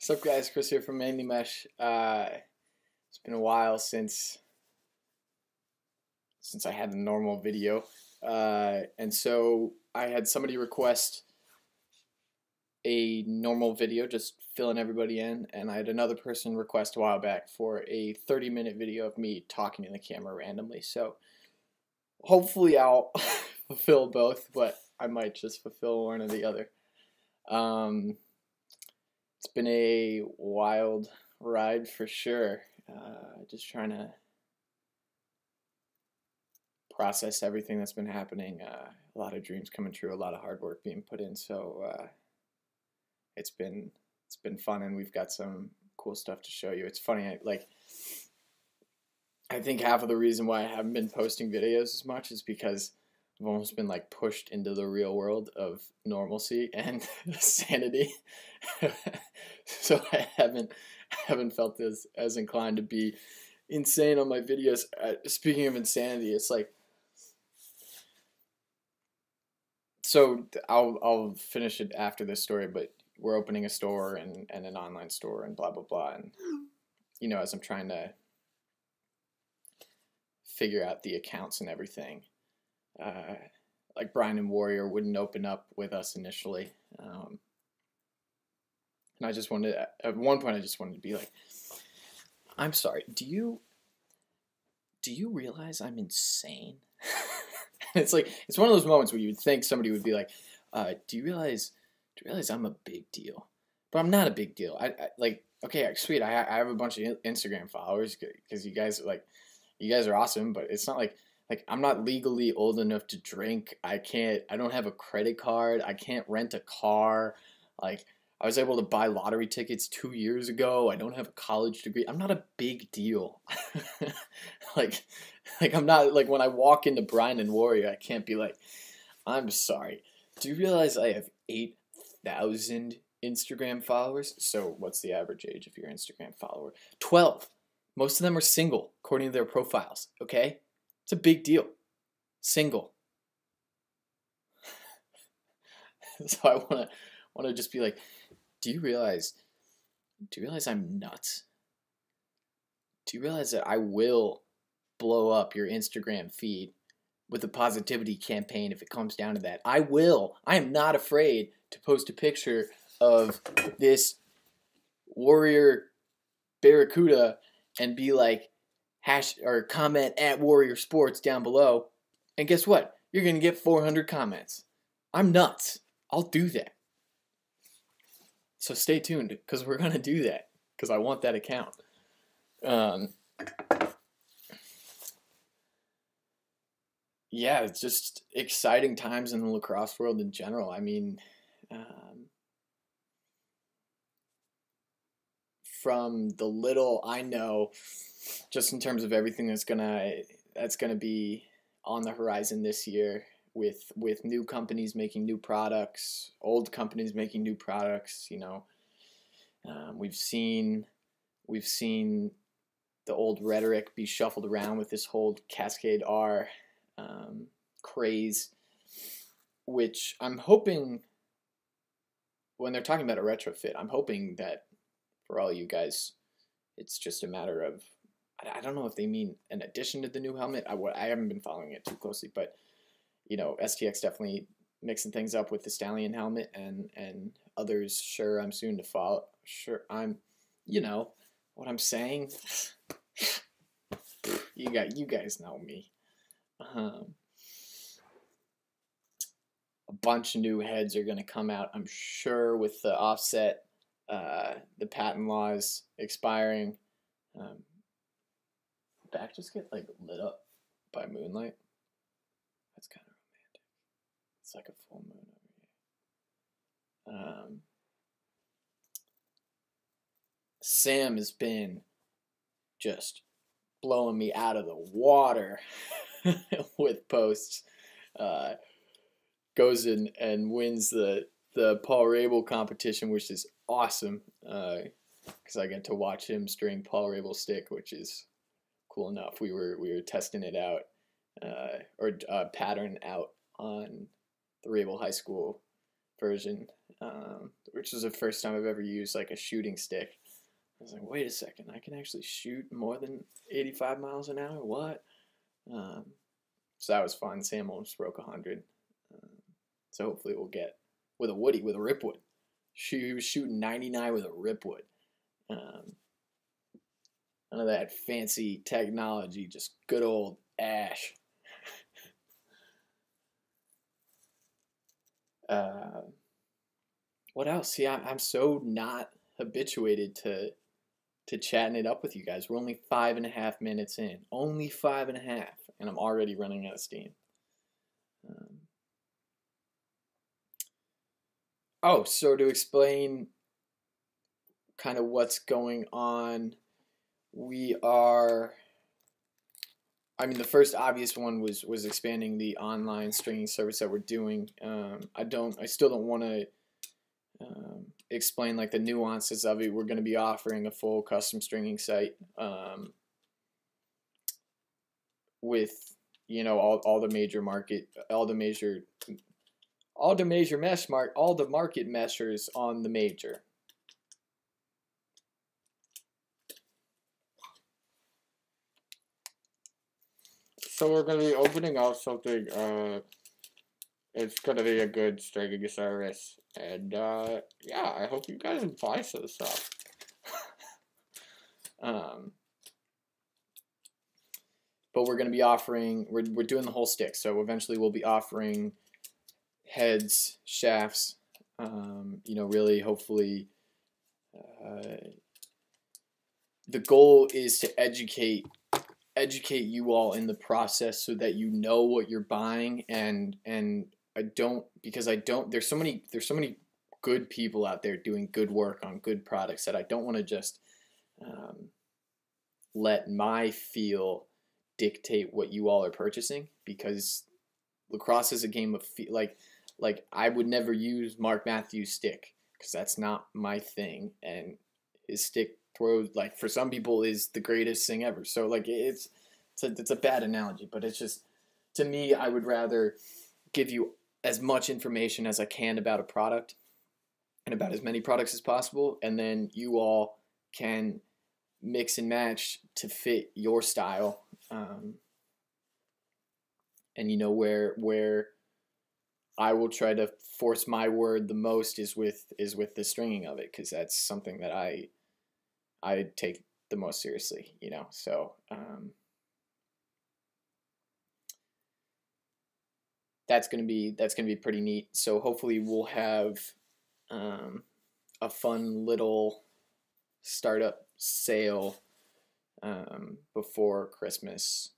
What's up, guys? Chris here from Mainely Mesh. It's been a while since I had a normal video, and so I had somebody request a normal video, just filling everybody in, and I had another person request a while back for a 30-minute video of me talking to the camera randomly. So hopefully I'll fulfill both, but I might just fulfill one or the other. It's been a wild ride for sure. Just trying to process everything that's been happening. A lot of dreams coming true, a lot of hard work being put in. So it's been fun, and we've got some cool stuff to show you. It's funny, I think half of the reason why I haven't been posting videos as much is because I've almost been like pushed into the real world of normalcy and sanity. So I haven't felt as inclined to be insane on my videos. Speaking of insanity, it's like, so I'll finish it after this story, but we're opening a store and an online store and blah blah blah, and as I'm trying to figure out the accounts and everything, like Brian and Warrior wouldn't open up with us initially, and I just wanted, at one point I just wanted to be like, I'm sorry, do you realize I'm insane? It's like, it's one of those moments where you would think somebody would be like, do you realize I'm a big deal? But I'm not a big deal. I like, okay, sweet, I have a bunch of Instagram followers because you guys are awesome, but it's not like I'm not legally old enough to drink. I don't have a credit card. I can't rent a car. Like, I was able to buy lottery tickets 2 years ago. I don't have a college degree. I'm not a big deal. like I'm not, like, when I walk into Brian and Warrior, I can't be like, I'm sorry, do you realize I have 8,000 Instagram followers? So what's the average age of your Instagram follower? 12. Most of them are single, according to their profiles, okay? It's a big deal. Single. So I want to just be like, do you realize I'm nuts? Do you realize that I will blow up your Instagram feed with a positivity campaign if it comes down to that? I will. I am not afraid to post a picture of this Warrior Barracuda and be like, or comment at Warrior Sports down below, and guess what? You're gonna get 400 comments. I'm nuts. I'll do that. So stay tuned, because we're gonna do that, because I want that account. Yeah, it's just exciting times in the lacrosse world in general. I mean, from the little I know, just in terms of everything that's gonna be on the horizon this year, with new companies making new products, old companies making new products. We've seen the old rhetoric be shuffled around with this whole Cascade R craze, which I'm hoping, when they're talking about a retrofit, I'm hoping that for all you guys, it's just a matter of, I don't know if they mean an addition to the new helmet. I haven't been following it too closely, but STX definitely mixing things up with the Stallion helmet, and others. Sure, I'm soon to follow. Sure, I'm, what I'm saying. You guys know me. A bunch of new heads are gonna come out, I'm sure, with the offset, the patent laws expiring. Back just get like lit up by moonlight. That's kind of romantic. It's like a full moon over here. Sam has been just blowing me out of the water with posts. Goes in and wins the Paul Rabel competition, which is awesome, because I get to watch him string Paul Rabel stick, which is cool enough. We were testing it out, or pattern out on the Rabel High School version. We which was the first time I've ever used like a shooting stick. I was like, wait a second, I can actually shoot more than 85 miles an hour? What? Um, so that was fun. Sam almost broke 100. So hopefully we'll get with a Woody, with a Ripwood. He was shooting 99 with a Ripwood. None of that fancy technology, just good old ash. What else? See, I'm so not habituated to chatting it up with you guys. We're only 5.5 minutes in. Only 5.5, and I'm already running out of steam. So to explain kind of what's going on, we are, I mean, the first obvious one was expanding the online stringing service that we're doing. I still don't want to explain like the nuances of it. We're going to be offering a full custom stringing site with, you know, all the major market, all the market meshers on the major. So we're going to be opening up something, it's going to be a good stringing service, and yeah, I hope you guys buy some stuff. But we're going to be offering, we're doing the whole stick, so eventually we'll be offering heads, shafts, you know, really hopefully the goal is to educate you all in the process so that you know what you're buying, and there's so many good people out there doing good work on good products that I don't want to just let my feel dictate what you all are purchasing, because lacrosse is a game of like I would never use Mark Matthews' stick because that's not my thing, and his stick throws, like, for some people is the greatest thing ever. So like it's a bad analogy, but it's just, to me, I would rather give you as much information as I can about a product and about as many products as possible, and then you all can mix and match to fit your style. And you know where I will try to force my word the most is with the stringing of it, because that's something that I take the most seriously, you know. So that's gonna be pretty neat. So hopefully we'll have a fun little startup sale before Christmas,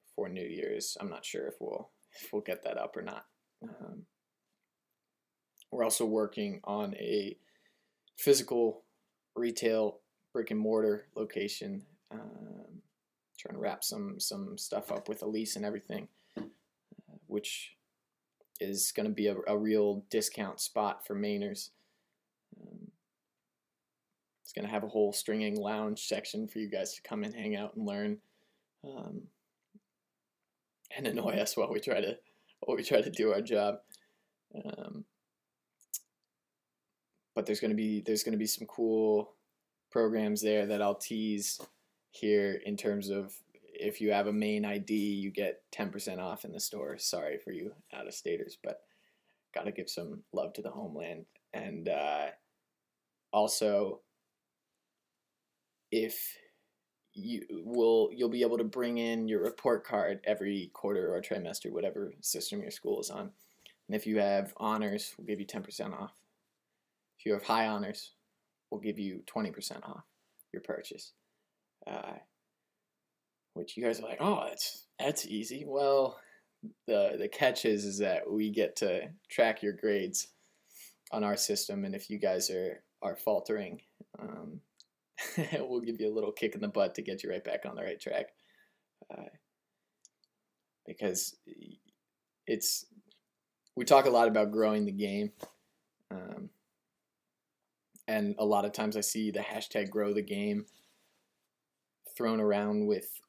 before New Year's. I'm not sure if we'll get that up or not. We're also working on a physical retail brick and mortar location, trying to wrap some stuff up with a lease and everything, which is going to be a real discount spot for Mainers. It's going to have a whole stringing lounge section for you guys to come and hang out and learn, and annoy us while we try to do our job. But there's going to be some cool programs there that I'll tease here, in terms of, if you have a main ID, you get 10% off in the store. Sorry for you out-of-staters, but got to give some love to the homeland. And also, if you'll be able to bring in your report card every quarter or trimester, whatever system your school is on. And if you have honors, we'll give you 10% off. If you have high honors, we'll give you 20% off your purchase. Which you guys are like, oh, that's easy. Well, the catch is that we get to track your grades on our system, and if you guys are faltering, we'll give you a little kick in the butt to get you right back on the right track. Because we talk a lot about growing the game, and a lot of times I see the hashtag grow the game thrown around with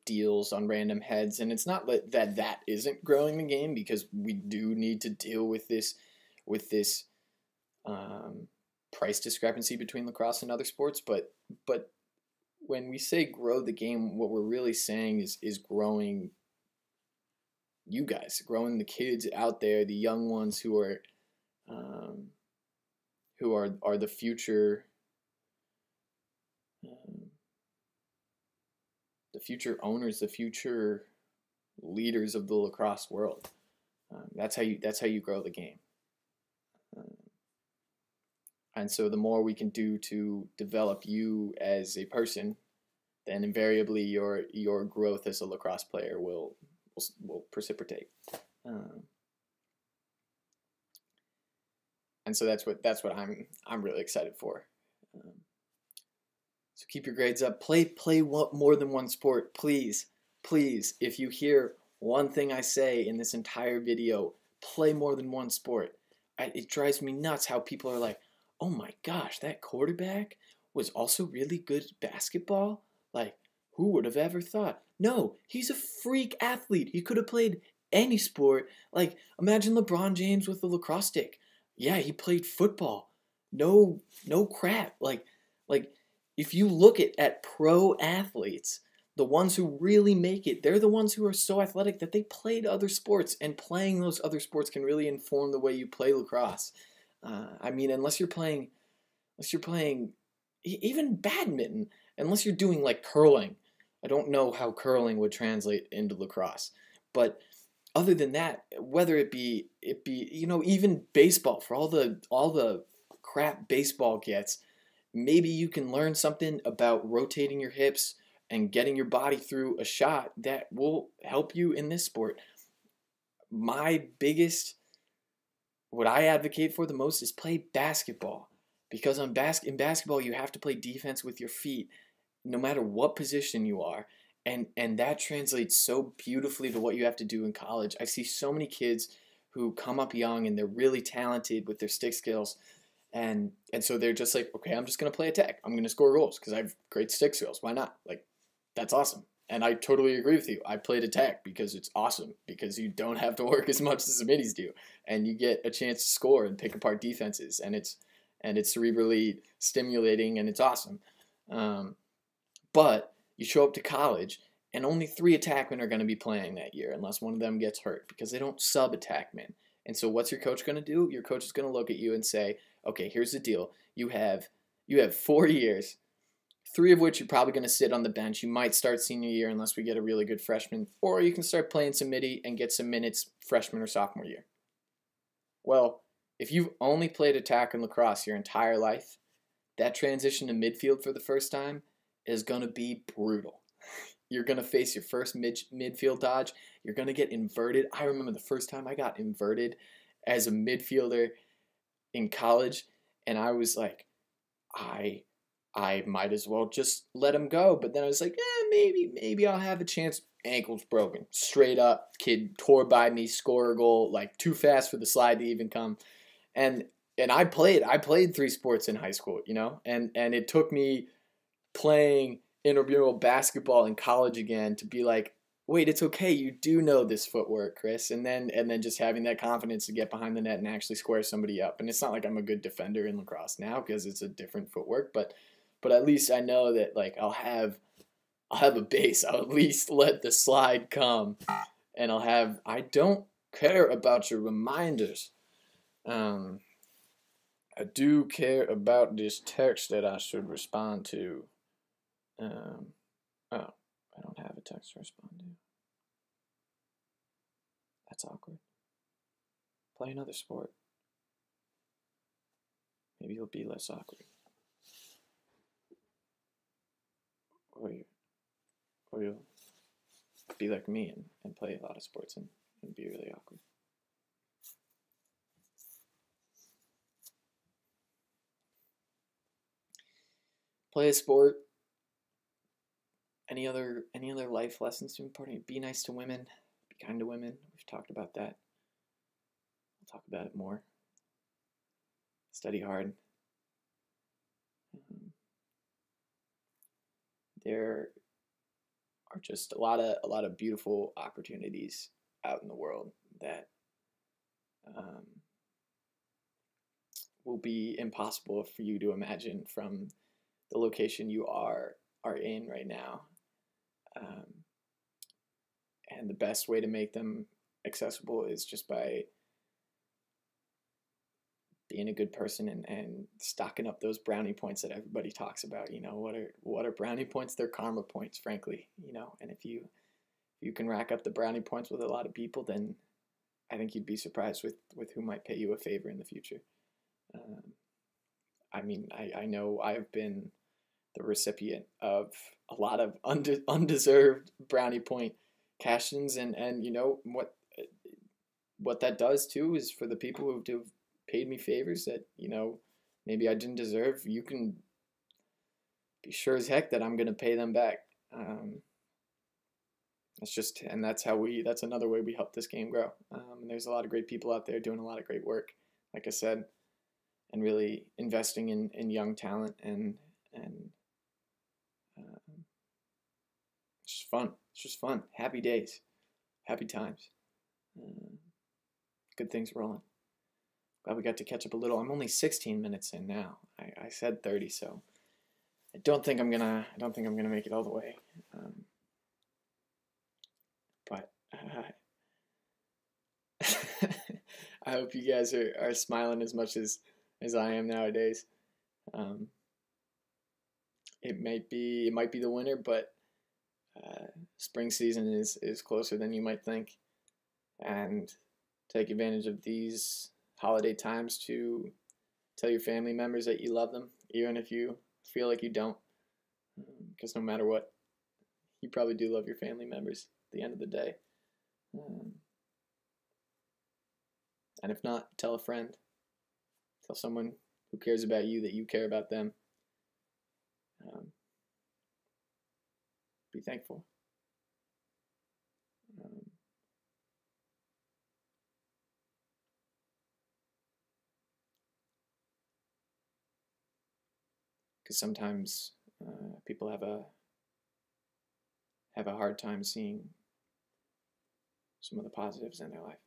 deals on random heads, and it's not that isn't growing the game, because we do need to deal with this with this price discrepancy between lacrosse and other sports, but when we say grow the game, what we're really saying is growing you guys, growing the kids out there, the young ones um, who are the future, um, the future owners, the future leaders of the lacrosse world. That's how you grow the game. Um, and so the more we can do to develop you as a person, then invariably your growth as a lacrosse player will precipitate. Um, and so that's what I'm really excited for. Um, so keep your grades up. Play more than one sport, please, please. If you hear one thing I say in this entire video, play more than one sport. It drives me nuts how people are like, oh my gosh, that quarterback was also really good at basketball. Like, who would have ever thought? No, he's a freak athlete. He could have played any sport. Like, imagine LeBron James with the lacrosse stick. Yeah, he played football. No crap. Like if you look at pro athletes, the ones who really make it, they're the ones who are so athletic that they played other sports, and playing those other sports can really inform the way you play lacrosse. I mean, unless you're playing even badminton, unless you're doing like curling. I don't know how curling would translate into lacrosse, but other than that, whether it be even baseball, for all the crap baseball gets, maybe you can learn something about rotating your hips and getting your body through a shot that will help you in this sport. What I advocate for the most is play basketball, because in basketball you have to play defense with your feet no matter what position you are. And that translates so beautifully to what you have to do in college. I see so many kids who come up young and they're really talented with their stick skills, and so they're just like, okay, I'm just gonna play attack. I'm gonna score goals because I have great stick skills. Why not? Like, that's awesome. And I totally agree with you. I played attack because it's awesome, because you don't have to work as much as the middies do, and you get a chance to score and pick apart defenses, and it's cerebrally stimulating, and it's awesome. But you show up to college, and only 3 attackmen are going to be playing that year unless one of them gets hurt, because they don't sub attackmen. And so what's your coach going to do? Your coach is going to look at you and say, okay, here's the deal. You have 4 years, 3 of which you're probably going to sit on the bench. You might start senior year unless we get a really good freshman, or you can start playing some midi and get some minutes freshman or sophomore year. Well, if you've only played attack in lacrosse your entire life, that transition to midfield for the first time is going to be brutal. You're going to face your first midfield dodge. You're going to get inverted. I remember the first time I got inverted as a midfielder in college, and I was like, I might as well just let him go. But then I was like, maybe I'll have a chance. Ankle's broken. Straight up, kid tore by me, score a goal, like too fast for the slide to even come. And I played 3 sports in high school, and it took me playing intramural basketball in college again to be like, wait, it's okay, you do know this footwork, Chris, and then just having that confidence to get behind the net and actually square somebody up. And it's not like I'm a good defender in lacrosse now because it's a different footwork, but at least I know that, like, I'll have a base. I'll at least let the slide come, and I don't care about your reminders. I do care about this text that I should respond to. Oh, I don't have a text to respond to. That's awkward. Play another sport. Maybe you'll be less awkward. Or you'll be like me and play a lot of sports and be really awkward. Play a sport. Any other life lessons to impart? Be nice to women. Be kind to women. We've talked about that. We'll talk about it more. Study hard. There are just a lot of beautiful opportunities out in the world that will be impossible for you to imagine from the location you are in right now. Um, and the best way to make them accessible is just by being a good person and stocking up those brownie points that everybody talks about. What are brownie points? They're karma points, frankly. And if you can rack up the brownie points with a lot of people, then I think you'd be surprised with who might pay you a favor in the future. I know I've been the recipient of a lot of undeserved brownie point cash-ins, and what that does too is for the people who have paid me favors that maybe I didn't deserve. You can be sure as heck that I'm gonna pay them back. That's another way we help this game grow. And there's a lot of great people out there doing a lot of great work, like I said, and really investing in young talent, and it's just fun. It's just fun. Happy days, happy times, good things rolling. Glad we got to catch up a little. I'm only 16 minutes in now. I said 30, so I don't think I'm gonna make it all the way. But I hope you guys are smiling as much as I am nowadays. It might be the winter, but spring season is closer than you might think, and take advantage of these holiday times to tell your family members that you love them, even if you feel like you don't, because no matter what, you probably do love your family members at the end of the day. And if not, tell a friend. Tell someone who cares about you that you care about them. Be thankful. Because sometimes people have a hard time seeing some of the positives in their life.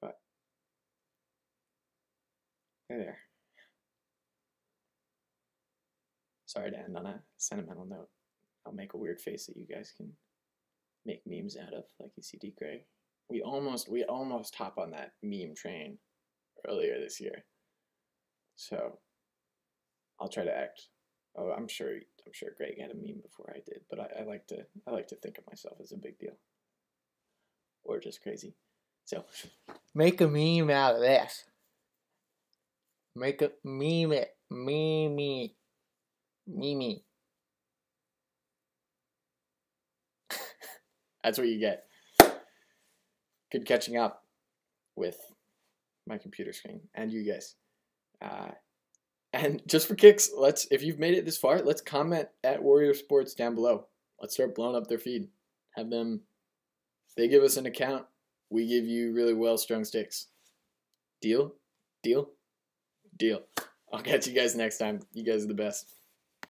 But they're there. Sorry to end on a sentimental note. I'll make a weird face that you guys can make memes out of, like you see D. Gray. We almost hop on that meme train earlier this year. So I'll try to act. Oh, I'm sure Greg had a meme before I did, but I like to think of myself as a big deal, or just crazy. So make a meme out of this. Make a meme it, meme. That's what you get. Good catching up with my computer screen and you guys. And just for kicks, if you've made it this far, let's comment at Warrior Sports down below. Let's start blowing up their feed. They give us an account, we give you really well-strung sticks. Deal? Deal? Deal. I'll catch you guys next time. You guys are the best.